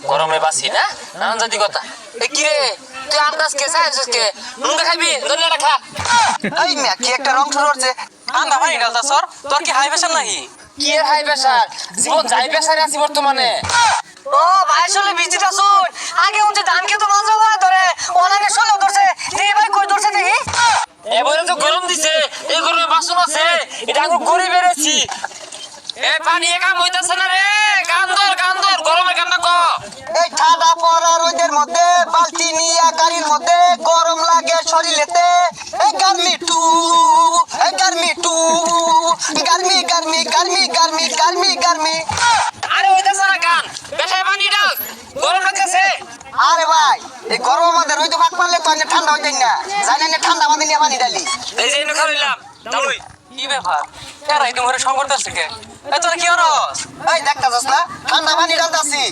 গরমে বাসি না নানান জাতি কথা এ কি রে তুই আন্দাজ কে সাইছিস কে নুঙ্গা খাবি ধরে রাখা এই মিয়া কি একটা রং শুরু হচ্ছে ঠান্ডা পানি ডালতা সর তোর কি হাই প্রেশার নাকি কি এর হাই প্রেসার জীবন যাই প্রেসারে আছি বর্তমানে ও ভাই শুনে বিজিটা শুন আগে উঠে ধান খেতে মাঝে মাঝে ধরে অনেকে শুনে ধরছে এই ভাই কই ধরছে দেখি এবারে তো গরম দিছে এই গরমে বাসন আছে এটা আমি গরিব বেরেছি এ পানি একা হইতাছে না রে গান্দর গরমে কান্না ক এই ঠাডা পড়া রোদের মধ্যে বালতি নিয়ে গাড়ির মধ্যে গরম লাগে শরীরেতে এই গার্মি টু গার্মি গার্মি আরে হইতাছে না গান বেটায় পানি ডাক গরম লাগতেছে আরে ভাই এই গরম আমাদের রইতে ভাগ পারলে তো ঠান্ডা হইতেন না জানি না ঠান্ডা আমাদের নিয়ে পানি ডালি এই যে এনে খাইলাম তালুই কি ব্যাপার এরাই তোমার সংকট আছে কে এই তোর কি হরস এই দেখতাছস না ঠান্ডা পানি ডালতাছি